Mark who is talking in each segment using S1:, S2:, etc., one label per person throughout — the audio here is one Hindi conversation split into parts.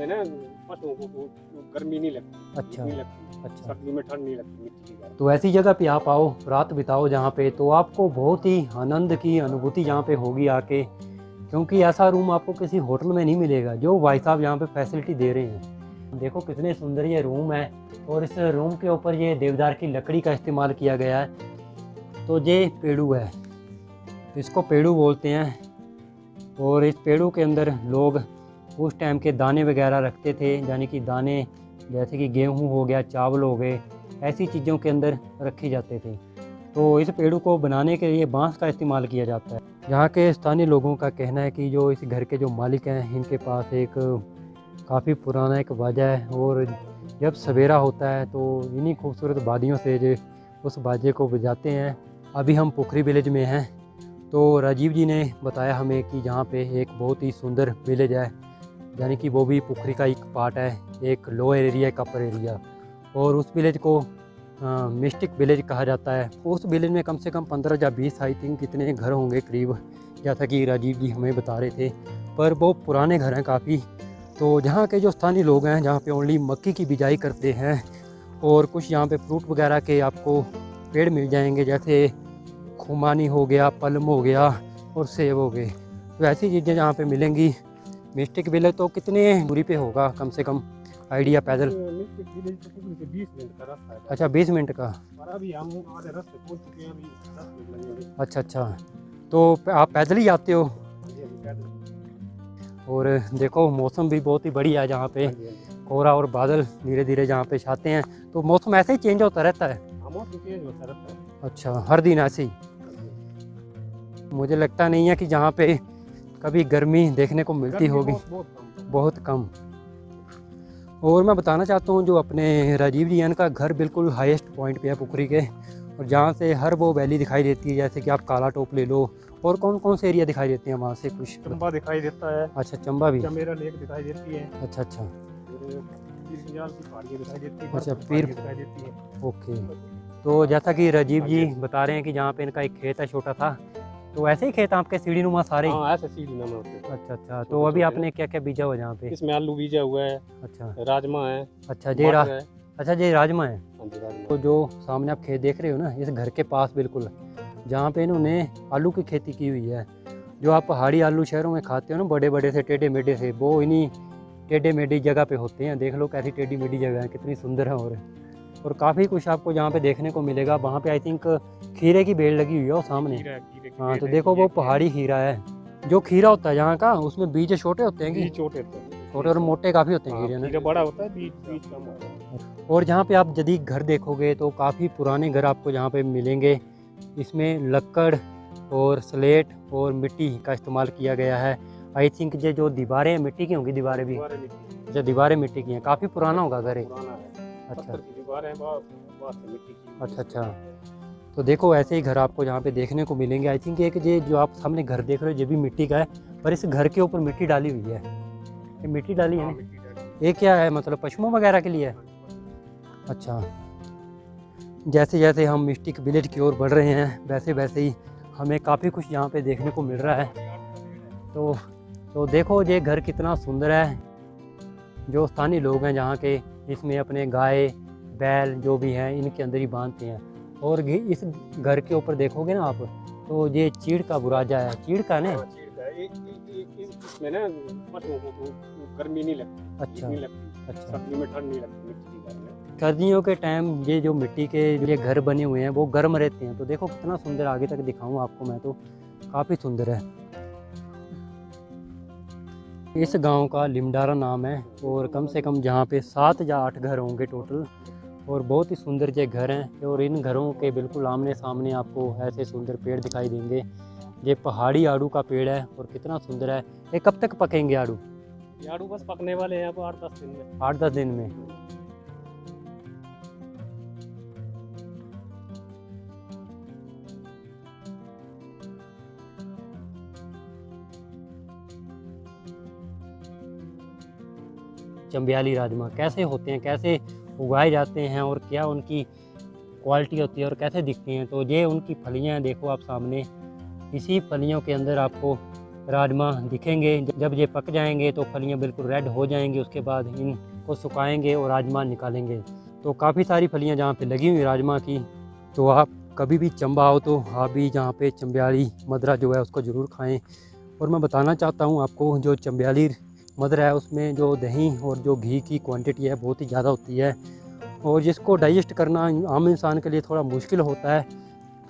S1: इसमें ना पशुओं को गर्मी नहीं लगती,
S2: अच्छा
S1: नहीं लगती,
S2: अच्छा।
S1: सर्दी में ठंड नहीं लगती मिट्टी की गर्मी।
S2: तो ऐसी जगह पे आप आओ, रात बिताओ जहाँ पे, तो आपको बहुत ही आनंद की अनुभूति यहाँ पे होगी आके, क्योंकि ऐसा रूम आपको किसी होटल में नहीं मिलेगा जो भाई साहब यहाँ पे फैसिलिटी दे रहे हैं। देखो कितने सुंदर ये रूम है, और इस रूम के ऊपर ये देवदार की लकड़ी का इस्तेमाल किया गया है। तो ये पेड़ू है, इसको पेड़ू बोलते हैं, और इस पेड़ू के अंदर लोग उस टाइम के दाने वगैरह रखते थे, यानी कि दाने जैसे कि गेहूँ हो गया, चावल हो गए, ऐसी चीज़ों के अंदर रखे जाते थे। तो इस पेड़ू को बनाने के लिए बांस का इस्तेमाल किया जाता है। यहाँ के स्थानीय लोगों का कहना है कि जो इस घर के जो मालिक हैं, इनके पास एक काफ़ी पुराना एक बाजा है, और जब सवेरा होता है तो इन्हीं खूबसूरत वादियों से जो उस बाजे को बजाते हैं। अभी हम पुखरी विलेज में हैं, तो राजीव जी ने बताया हमें कि यहाँ पे एक बहुत ही सुंदर विलेज है, यानी कि वो भी पुखरी का एक पार्ट है, एक लोअर एरिया, एक अपर एरिया, और उस विलेज को मिस्टिक विलेज कहा जाता है। उस विलेज में कम से कम 15 या 20 आई थिंक कितने घर होंगे करीब, जैसा कि राजीव जी हमें बता रहे थे, पर वो पुराने घर हैं काफ़ी। तो जहाँ के जो स्थानीय लोग हैं, जहाँ पे ओनली मक्की की बिजाई करते हैं, और कुछ यहाँ पे फ्रूट वगैरह के आपको पेड़ मिल जाएंगे, जैसे खुमानी हो गया, पलम हो गया, और सेब हो गए। तो ऐसी चीज़ें जहाँ पे मिलेंगी। मिस्टिक विलेज तो कितने दूरी पे होगा कम से कम आइडिया पैदल?
S1: मिस्टिक विलेज से पुखरी से 20 मिनट का रास्ता है।
S2: अच्छा 20 मिनट का।
S1: और अभी हम आधे रास्ते पहुंच चुके हैं, अभी 10 मिनट लगेंगे।
S2: अच्छा अच्छा, तो आप पैदल ही आते हो?
S1: हाँ जी, अभी पैदल।
S2: और देखो मौसम भी बहुत ही बढ़िया है जहाँ पे,
S1: हाँ जी, हाँ जी।
S2: कोहरा और बादल धीरे धीरे जहाँ पे छाते हैं, तो मौसम ऐसे ही चेंज होता रहता है?
S1: हाँ, मौसम चेंज होता रहता है।
S2: अच्छा, हर दिन ऐसे ही?
S1: हाँ जी।
S2: मुझे लगता नहीं है कि जहाँ पे कभी गर्मी देखने को मिलती
S1: गर्मी
S2: होगी।
S1: बहुत
S2: बहुत कम। और मैं बताना चाहता हूँ, जो अपने राजीव जी हैं, इनका घर बिल्कुल हाईएस्ट पॉइंट पे है पुखरी के, और जहाँ से हर वो वैली दिखाई देती है, जैसे कि आप काला टोप ले लो, और कौन कौन से एरिया दिखाई देते हैं वहाँ से कुछ?
S1: चंबा दिखाई देता है।
S2: अच्छा, चंबा भी?
S1: चमेरा लेक दिखाई देती है।
S2: अच्छा अच्छा।
S1: फिर पीर पंजाल की पहाड़ियाँ दिखाई देती है।
S2: अच्छा,
S1: बर्फ की
S2: पीर-
S1: पहाड़ियाँ दिखाई देती है।
S2: ओके। तो जैसा कि राजीव
S1: हाँ
S2: जी
S1: जी।
S2: बता रहे हैं कि जहाँ पे इनका एक खेत है छोटा था, तो ऐसे ही खेत आपके सीढ़ी नुमा सारे ही?
S1: हाँ, ऐसे सीढ़ी नमन होते हैं।
S2: अच्छा अच्छा। तो
S1: छोटे
S2: अभी
S1: छोटे
S2: आपने क्या क्या बीजा हुआ जहाँ पे?
S1: इसमें आलू बीजा हुआ है,
S2: अच्छा
S1: राजमा है,
S2: अच्छा। ये
S1: मटर है।
S2: अच्छा ये राजमा है।
S1: हाँ जी, राजमा।
S2: तो जो सामने आप खेत देख रहे हो ना, इस घर के पास बिल्कुल, जहाँ पे इन्होंने आलू की खेती की हुई है। जो आप पहाड़ी आलू शहरों में खाते हो ना, बड़े बड़े से टेढ़े मेढ़े से, वो इन्हीं टेढ़े मेढ़ी जगह पे होते हैं। देख लो कैसी टेढ़ी मेढ़ी जगह है, कितनी सुंदर है। और काफ़ी कुछ आपको यहाँ पे देखने को मिलेगा। वहाँ पे आई थिंक खीरे की बेल लगी हुई है वो सामने।
S1: खीरा है, खीरे की
S2: हाँ,
S1: बेल
S2: तो
S1: है,
S2: देखो
S1: ये
S2: वो
S1: खीरा।
S2: पहाड़ी खीरा है। जो खीरा होता है यहाँ का, उसमें बीज छोटे होते हैं कि
S1: बीज छोटे होते हैं।
S2: छोटे और मोटे काफ़ी होते हैं
S1: हाँ,
S2: खीरे ना।
S1: खीरा बड़ा होता है, बीज बीज कम होता है।
S2: और जहाँ पे आप यदि घर देखोगे तो काफ़ी पुराने घर आपको यहाँ पे मिलेंगे। इसमें लकड़ और स्लेट और मिट्टी का इस्तेमाल किया गया है। आई थिंक ये जो दीवारें मिट्टी की होंगी, दीवारें भी?
S1: दीवारें मिट्टी की।
S2: अच्छा, दीवारें मिट्टी की हैं। काफ़ी पुराना होगा घर है।
S1: पुराना है।
S2: अच्छा
S1: पत्थर की दीवारें हैं, बहुत से मिट्टी की।
S2: अच्छा अच्छा। तो देखो ऐसे ही घर आपको यहाँ पे देखने को मिलेंगे। आई थिंक एक ये जो आप सामने घर देख रहे हो, ये भी मिट्टी का है, पर इस घर के ऊपर मिट्टी डाली हुई है। ये मिट्टी डाली है
S1: हाँ,
S2: ना?
S1: मिट्टी डाली।
S2: ये क्या है, मतलब पशुओं वगैरह के लिए है? अच्छा। जैसे जैसे हम मिस्टिक विलेज की ओर बढ़ रहे हैं, वैसे वैसे ही हमें काफ़ी कुछ यहाँ पे देखने को मिल रहा है। तो देखो ये घर कितना सुंदर है। जो स्थानीय लोग हैं जहाँ के, इसमें अपने गाय बैल जो भी हैं इनके अंदर ही बांधते हैं। और इस घर के ऊपर देखोगे ना आप, तो ये चीड़ का बुराजा है। चीड़ का ना?
S1: हाँ, चीड़ का है। इसमें ना पशुओं को गर्मी नहीं लगती।
S2: अच्छा
S1: नहीं लगती।
S2: अच्छा।
S1: सर्दी में ठंड नहीं लगती मिट्टी की घर में।
S2: सर्दियों के टाइम ये जो मिट्टी के ये घर बने हुए हैं वो गर्म रहते हैं। तो देखो कितना सुंदर, आगे तक दिखाऊं आपको मैं, तो काफ़ी सुंदर है। इस गांव का लिमडारा नाम है, और कम से कम जहाँ पे 7 या 8 घर होंगे टोटल, और बहुत ही सुंदर ये घर हैं। और इन घरों के बिल्कुल आमने सामने आपको ऐसे सुंदर पेड़ दिखाई देंगे। ये पहाड़ी आड़ू का पेड़ है, और कितना सुंदर है। ये कब तक पकेंगे आड़ू?
S1: ये आड़ू बस पकने वाले हैं अब 8-10 दिन में।
S2: 8-10 दिन में। चंबियाली राजमा कैसे होते हैं, कैसे उगाए जाते हैं, और क्या उनकी क्वालिटी होती है और कैसे दिखती हैं? तो ये उनकी फलियां हैं, देखो आप सामने। इसी फलियों के अंदर आपको राजमा दिखेंगे। जब ये पक जाएंगे तो फलियाँ बिल्कुल रेड हो जाएंगी, उसके बाद इनको सुखाएंगे और राजमा निकालेंगे। तो काफ़ी सारी फलियाँ जहाँ पे लगी हुई राजमा की। तो आप कभी भी चंबा आओ तो आप भी जहाँ पे चंबियाली मदरा जो है उसको ज़रूर खाएँ। और मैं बताना चाहता हूँ आपको, जो चंबियाली मदरा है उसमें जो दही और जो घी की क्वांटिटी है बहुत ही ज़्यादा होती है, और जिसको डाइजेस्ट करना आम इंसान के लिए थोड़ा मुश्किल होता है।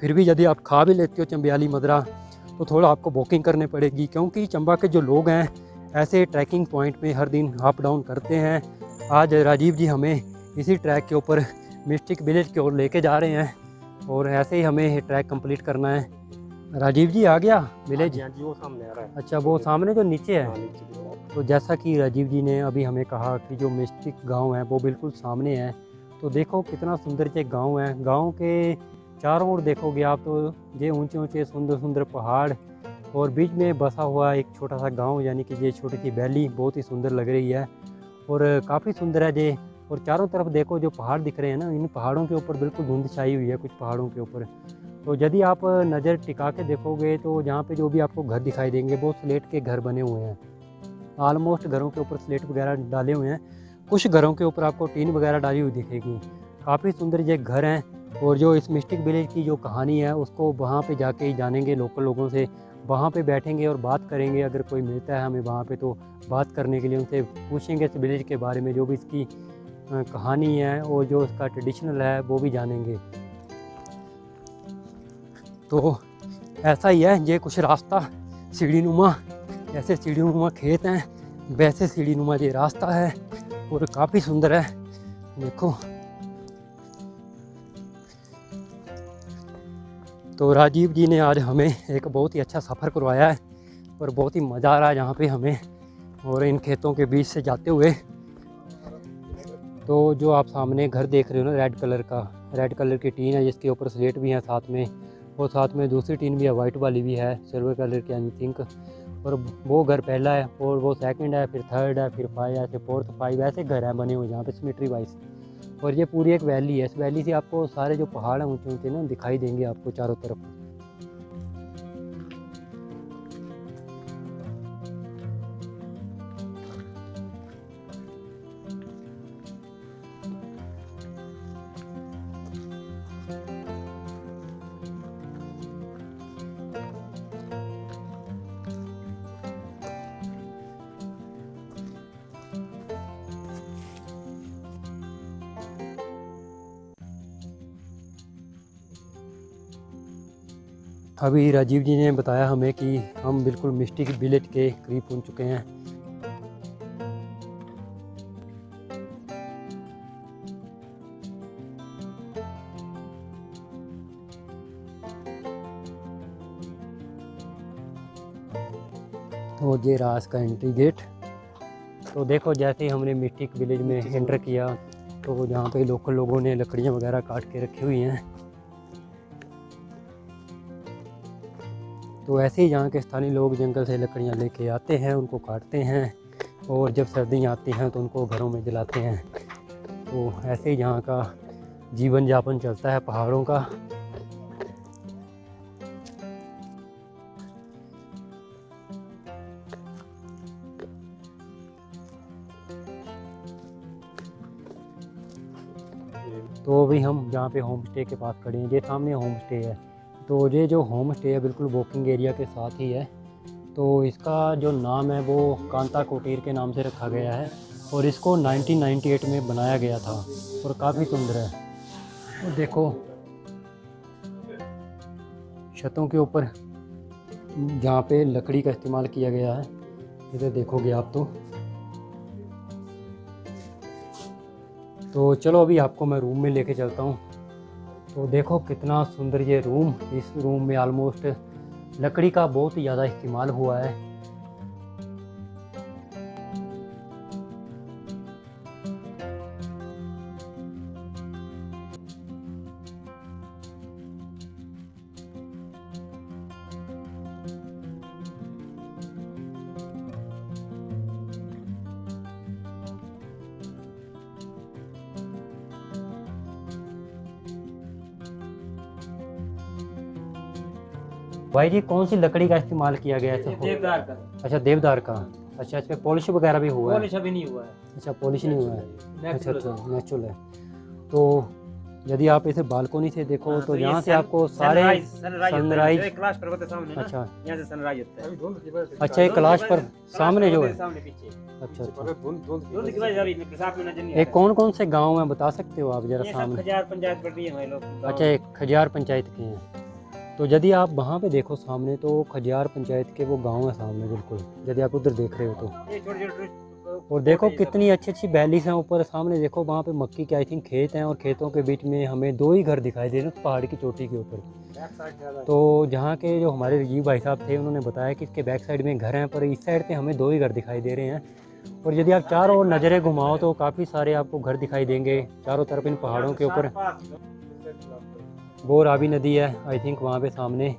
S2: फिर भी यदि आप खा भी लेते हो चंबियाली मदरा तो थोड़ा आपको वॉकिंग करनी पड़ेगी, क्योंकि चंबा के जो लोग हैं ऐसे ट्रैकिंग पॉइंट में हर दिन अप डाउन करते हैं। आज राजीव जी हमें इसी ट्रैक के ऊपर मिस्टिक विलेज की ओर लेके जा रहे हैं, और ऐसे ही हमें ये ट्रैक कंप्लीट करना है। राजीव जी आ गया विलेज?
S1: हाँ जी, वो सामने आ रहा है।
S2: अच्छा, वो सामने जो नीचे है।
S1: हाँ, नीचे की तरफ।
S2: तो जैसा कि राजीव जी ने अभी हमें कहा कि जो मिस्टिक गांव है वो बिल्कुल सामने है। तो देखो कितना सुंदर ये गांव है। गांव के चारों ओर देखोगे आप तो ये ऊंचे ऊंचे सुंदर सुंदर पहाड़, और बीच में बसा हुआ एक छोटा सा गांव, यानी कि ये छोटी सी वैली बहुत ही सुंदर लग रही है और काफ़ी सुंदर है ये। और चारों तरफ देखो जो पहाड़ दिख रहे हैं ना, इन पहाड़ों के ऊपर बिल्कुल धुंध छाई हुई है कुछ पहाड़ों के ऊपर। तो यदि आप नज़र टिका के देखोगे तो जहाँ पे जो भी आपको घर दिखाई देंगे वो स्लेट के घर बने हुए हैं। ऑलमोस्ट घरों के ऊपर स्लेट वगैरह डाले हुए हैं, कुछ घरों के ऊपर आपको टीन वगैरह डाली हुई दिखेगी। काफ़ी सुंदर ये घर हैं। और जो इस मिस्टिक विलेज की जो कहानी है उसको वहाँ पे जाके ही जानेंगे लोकल लोगों से, वहाँ पे बैठेंगे और बात करेंगे। अगर कोई मिलता है हमें वहाँ पे तो बात करने के लिए उनसे पूछेंगे इस विलेज के बारे में, जो भी इसकी कहानी है और जो इसका ट्रेडिशनल है वो भी जानेंगे। तो ऐसा ही है ये कुछ रास्ता सीढ़ी नुमा, जैसे सीढ़ी नुमा खेत हैं वैसे सीढ़ी नुमा ये रास्ता है और काफ़ी सुंदर है। देखो तो राजीव जी ने आज हमें एक बहुत ही अच्छा सफ़र करवाया है और बहुत ही मज़ा आ रहा है यहाँ पे हमें। और इन खेतों के बीच से जाते हुए, तो जो आप सामने घर देख रहे हो ना रेड कलर की टीन है जिसके ऊपर स्लेट भी है साथ में, और साथ में दूसरी टीन भी है वाइट वाली भी है सिल्वर कलर की आई थिंक। और वो घर पहला है और वो सेकंड है, फिर थर्ड है, फिर 5 है, फिर 4th 5 ऐसे घर हैं बने हुए जहाँ पे सिमेट्री वाइज। और ये पूरी एक वैली है, इस वैली से आपको सारे जो पहाड़ हैं ऊंचे ऊंचे ना दिखाई देंगे आपको चारों तरफ। अभी राजीव जी ने बताया हमें कि हम बिल्कुल मिस्टिक विलेज के करीब पहुंच चुके हैं। तो ये रहा इसका एंट्री गेट। तो देखो जैसे ही हमने मिस्टिक विलेज में एंटर किया तो जहाँ पे लोकल लोगों ने लकड़ियाँ वगैरह काट के रखी हुई हैं। तो ऐसे ही यहाँ के स्थानीय लोग जंगल से लकड़ियाँ लेके आते हैं, उनको काटते हैं और जब सर्दियाँ आती हैं तो उनको घरों में जलाते हैं। तो ऐसे ही यहाँ का जीवन यापन चलता है पहाड़ों का। तो अभी हम जहाँ पे होम स्टे के पास खड़े हैं, ये सामने होम स्टे है। तो ये जो होम स्टे है बिल्कुल वॉकिंग एरिया के साथ ही है। तो इसका जो नाम है वो कांता कुटीर के नाम से रखा गया है और इसको 1998 में बनाया गया था और काफ़ी सुंदर है। तो देखो छतों के ऊपर जहाँ पे लकड़ी का इस्तेमाल किया गया है, इधर देखोगे आप तो चलो अभी आपको मैं रूम में लेके चलता हूँ। तो देखो कितना सुंदर ये रूम, इस रूम में ऑलमोस्ट लकड़ी का बहुत ही ज़्यादा इस्तेमाल हुआ है। भाई जी कौन सी लकड़ी का इस्तेमाल किया गया है?
S3: देवदार का।
S2: अच्छा देवदार का। अच्छा इस पे पॉलिश वगैरह भी हुआ है?
S3: पॉलिश अभी नहीं हुआ है।
S2: अच्छा पॉलिश नहीं हुआ है। अच्छा
S3: नेचुरल।
S2: अच्छा नेचुरल है। तो यदि आप इसे बालकोनी से देखो
S3: हाँ,
S2: तो
S3: ये
S2: यहाँ से
S3: सन-
S2: आपको सारे
S3: सनराइज क्लास पर्वत है सामने ना,
S2: अच्छा
S3: यहाँ से सनराइज होता है।
S1: अभी धुंध की वजह से
S2: अच्छा ये कैलाश पर सामने जो है।
S3: सामने पीछे
S2: अच्छा अच्छा।
S1: धुंध
S3: धुंध की वजह से अभी साफ में नजर नहीं आ
S2: ये
S3: रहा।
S2: कौन कौन से गांव में बता सकते हो आप जरा
S3: ये सब
S2: सामने?
S3: खजार पंचायत पड़ रही है हमारे लोग।
S2: अच्छा एक खजियार पंचायत के हैं। तो यदि आप वहाँ पे देखो सामने तो खजियार पंचायत के वो गांव है सामने बिल्कुल, यदि आप उधर देख रहे हो तो।
S3: ये छोटे छोटे
S2: और देखो कितनी अच्छी अच्छी वैलीज हैं ऊपर सामने। देखो वहाँ पे मक्की के आई थिंक खेत हैं और खेतों के बीच में हमें 2 ही घर दिखाई दे रहे हैं पहाड़ की चोटी के ऊपर। तो जहाँ के जो हमारे रजीव भाई साहब थे उन्होंने बताया कि इसके बैक साइड में घर हैं, पर इस साइड पे हमें 2 ही घर दिखाई दे रहे हैं। और यदि आप चारों ओर नज़रें घुमाओ तो काफ़ी सारे आपको घर दिखाई देंगे चारों तरफ इन पहाड़ों के ऊपर। वो रावी नदी है आई थिंक वहाँ पे सामने,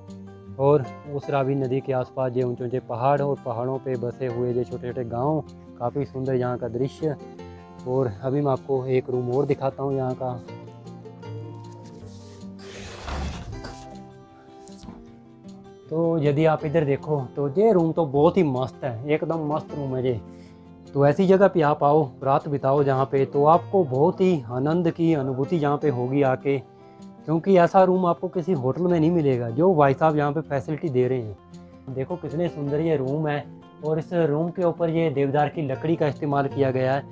S2: और उस रावी नदी के आसपास ये ऊंचे ऊंचे पहाड़ और पहाड़ों पे बसे हुए जो छोटे छोटे गांव, काफ़ी सुंदर यहाँ का दृश्य। और अभी मैं आपको एक रूम और दिखाता हूँ यहाँ का। तो यदि आप इधर देखो तो ये रूम तो बहुत ही मस्त है, एकदम मस्त रूम है ये। तो ऐसी जगह पे आप आओ, रात बिताओ जहाँ पे, तो आपको बहुत ही आनंद की अनुभूति यहाँ पे होगी आके, क्योंकि ऐसा रूम आपको किसी होटल में नहीं मिलेगा जो भाई साहब यहाँ पे फैसिलिटी दे रहे हैं। देखो कितने सुंदर ये रूम है, और इस रूम के ऊपर ये देवदार की लकड़ी का इस्तेमाल किया गया है।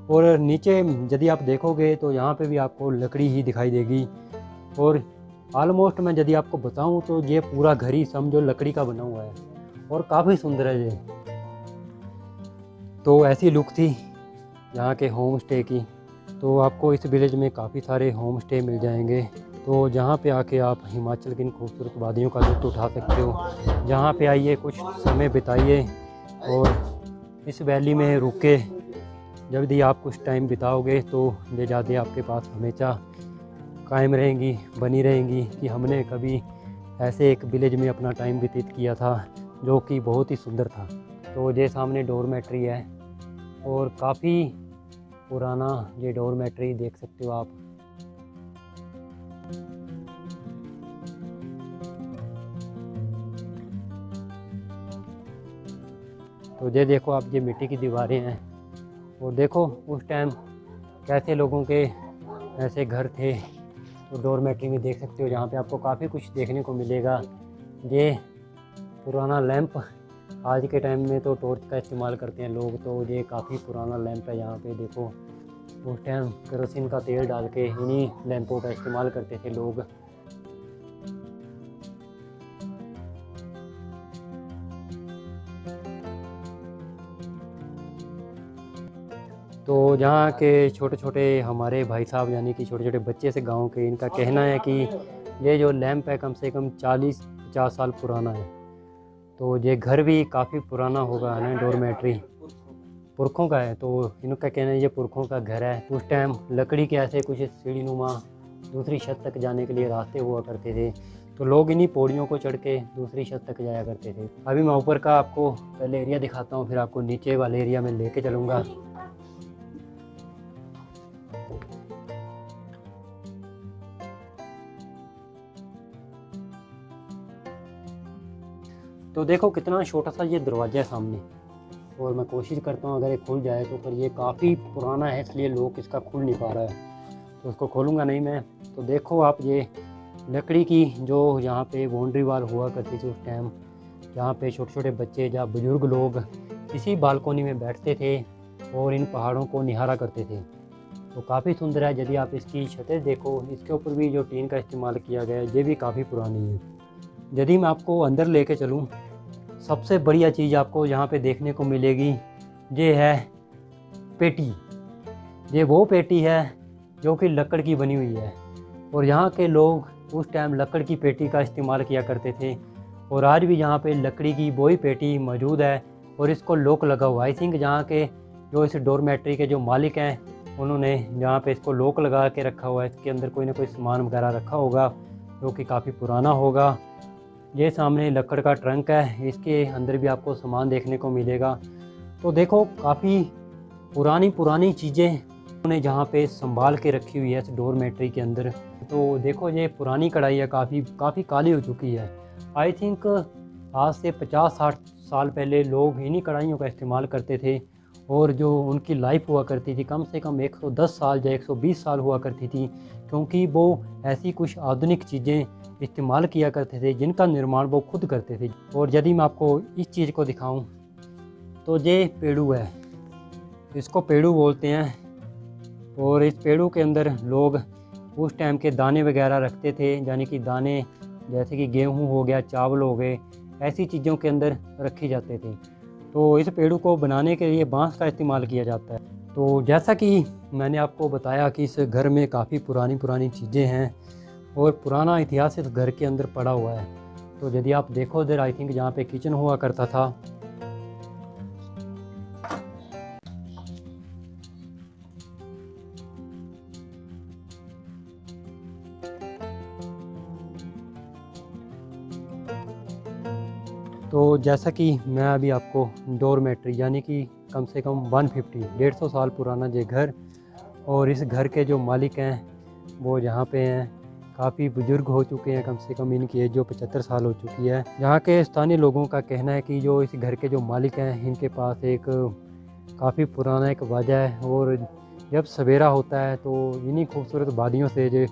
S2: और नीचे यदि आप देखोगे तो यहाँ पे भी आपको लकड़ी ही दिखाई देगी। और ऑलमोस्ट मैं यदि आपको बताऊँ तो ये पूरा घर ही समझो लकड़ी का बना हुआ है और काफ़ी सुंदर है ये। तो ऐसी लुक थी यहाँ के होम स्टे की। तो आपको इस विलेज में काफ़ी सारे होम स्टे मिल जाएंगे, तो जहाँ पे आके आप हिमाचल की इन खूबसूरत वादियों का लुत्फ़ उठा सकते हो। जहाँ पे आइए, कुछ समय बिताइए और इस वैली में रुके। जब भी आप कुछ टाइम बिताओगे तो ये यादें आपके पास हमेशा कायम रहेंगी, बनी रहेंगी कि हमने कभी ऐसे एक विलेज में अपना टाइम व्यतीत किया था जो कि बहुत ही सुंदर था। तो ये सामने डोरमेट्री है और काफ़ी पुराना ये डोरमेट्री देख सकते हो आप। तो ये देखो आप, ये मिट्टी की दीवारें हैं। और देखो उस टाइम कैसे लोगों के ऐसे घर थे। तो डोरमेट्री में देख सकते हो, जहाँ पे आपको काफ़ी कुछ देखने को मिलेगा। ये पुराना लैंप, आज के टाइम में तो टॉर्च का इस्तेमाल करते हैं लोग, तो ये काफ़ी पुराना लैंप है। यहाँ पे देखो उस टाइम केरोसिन का तेल डाल के इन्हीं लैंपों का इस्तेमाल करते थे लोग। तो यहाँ के छोटे छोटे हमारे भाई साहब यानी कि छोटे छोटे बच्चे से गांव के, इनका कहना है कि ये जो लैंप है कम से कम 40-50 साल पुराना है। तो ये घर भी काफ़ी पुराना होगा ना, डोरमेट्री पुरखों का है। तो इनका कहना है ये पुरखों का घर है। उस टाइम लकड़ी के ऐसे कुछ सीढ़ी नुमा दूसरी छत तक जाने के लिए रास्ते हुआ करते थे, तो लोग इन्हीं पौड़ियों को चढ़ के दूसरी छत तक जाया करते थे। अभी मैं ऊपर का आपको पहले एरिया दिखाता हूँ, फिर आपको नीचे वाले एरिया में लेके चलूँगा। तो देखो कितना छोटा सा ये दरवाज़ा है सामने, और मैं कोशिश करता हूँ अगर ये खुल जाए तो, पर ये काफ़ी पुराना है इसलिए लोग इसका खुल नहीं पा रहा है, तो उसको खोलूँगा नहीं मैं। तो देखो आप, ये लकड़ी की जो यहाँ पे बाउंड्री वाल हुआ करती थी उस टाइम, जहाँ पे छोटे छोटे बच्चे या बुज़ुर्ग लोग इसी बालकोनी में बैठते थे और इन पहाड़ों को निहारा करते थे। तो काफ़ी सुंदर है। यदि आप इसकी छतें देखो, इसके ऊपर भी जो टीन का इस्तेमाल किया गया है ये भी काफ़ी पुरानी है। यदि मैं आपको अंदर लेके चलूँ, सबसे बढ़िया चीज़ आपको यहाँ पे देखने को मिलेगी ये है पेटी। ये वो पेटी है जो कि लकड़ की बनी हुई है, और यहाँ के लोग उस टाइम लकड़ की पेटी का इस्तेमाल किया करते थे, और आज भी यहाँ पे लकड़ी की वही पेटी मौजूद है और इसको लॉक लगा हुआ है। आई थिंक यहाँ के जो इस डोरमेट्री के जो मालिक हैं उन्होंने यहाँ पे इसको लॉक लगा के रखा हुआ है। इसके अंदर कोई ना कोई सामान वगैरह रखा होगा जो कि काफ़ी पुराना होगा। ये सामने लकड़ का ट्रंक है, इसके अंदर भी आपको सामान देखने को मिलेगा। तो देखो काफ़ी पुरानी चीज़ें उन्होंने जहाँ पे संभाल के रखी हुई है इस डोरमेट्री के अंदर। तो देखो ये पुरानी कढ़ाई है, काफ़ी काली हो चुकी है। आई थिंक आज से 50-60 साल पहले लोग इन्हीं कढ़ाइयों का इस्तेमाल करते थे, और जो उनकी लाइफ हुआ करती थी कम से कम 110 साल या 120 साल हुआ करती थी, क्योंकि वो ऐसी कुछ आधुनिक चीज़ें इस्तेमाल किया करते थे जिनका निर्माण वो खुद करते थे। और यदि मैं आपको इस चीज़ को दिखाऊं तो ये पेड़ू है, इसको पेड़ू बोलते हैं। और इस पेड़ू के अंदर लोग उस टाइम के दाने वगैरह रखते थे, यानी कि दाने जैसे कि गेहूं हो गया, चावल हो गए, ऐसी चीज़ों के अंदर रखे जाते थे। तो इस पेड़ू को बनाने के लिए बांस का इस्तेमाल किया जाता है। तो जैसा कि मैंने आपको बताया कि इस घर में काफ़ी पुरानी चीज़ें हैं और पुराना इतिहास इस घर के अंदर पड़ा हुआ है। तो यदि आप देखो इधर, आई थिंक जहाँ पे किचन हुआ करता था, तो जैसा कि मैं अभी आपको डोरमेट्री यानी कि कम से कम 150 साल पुराना ये घर, और इस घर के जो मालिक हैं वो यहाँ पे हैं, काफ़ी बुज़ुर्ग हो चुके हैं, कम से कम इनकी एज जो 75 साल हो चुकी है। यहाँ के स्थानीय लोगों का कहना है कि जो इस घर के जो मालिक हैं इनके पास एक काफ़ी पुराना एक बाजा है, और जब सवेरा होता है तो इन्हीं खूबसूरत वादियों से जो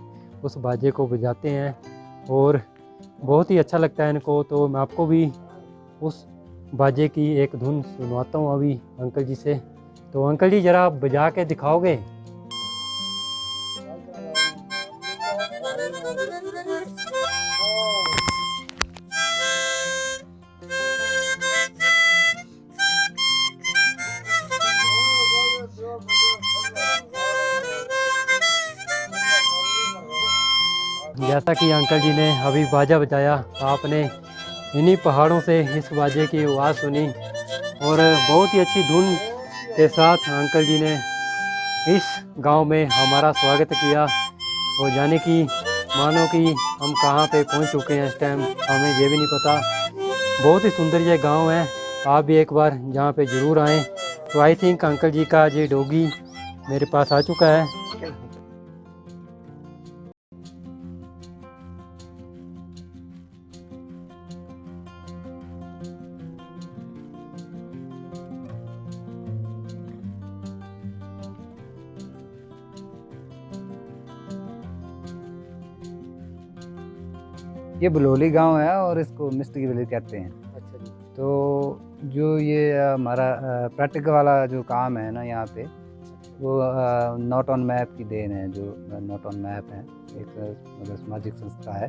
S2: उस बाजे को बजाते हैं और बहुत ही अच्छा लगता है इनको। तो मैं आपको भी उस बाजे की एक धुन सुनवाता हूँ अभी अंकल जी से। तो अंकल जी ज़रा बजा के दिखाओगे? जैसा कि अंकल जी ने अभी बाजा बजाया, आपने इन्हीं पहाड़ों से इस बाजे की आवाज़ सुनी, और बहुत ही अच्छी धुन के साथ अंकल जी ने इस गांव में हमारा स्वागत किया। और जाने कि मानो कि हम कहां पे पहुंच चुके हैं, इस टाइम हमें ये भी नहीं पता। बहुत ही सुंदर ये गांव है, आप भी एक बार यहाँ पे ज़रूर आएँ। तो आई थिंक अंकल जी का ये डॉगी मेरे पास आ चुका है।
S4: ये बलौली गांव है और इसको मिस्टी विलेज कहते हैं।
S2: अच्छा जी।
S4: तो जो ये हमारा प्रैक्टिकल वाला जो काम है ना यहाँ पे, वो नॉट ऑन मैप की देन है। जो नॉट ऑन मैप है एक मतलब सामाजिक संस्था है,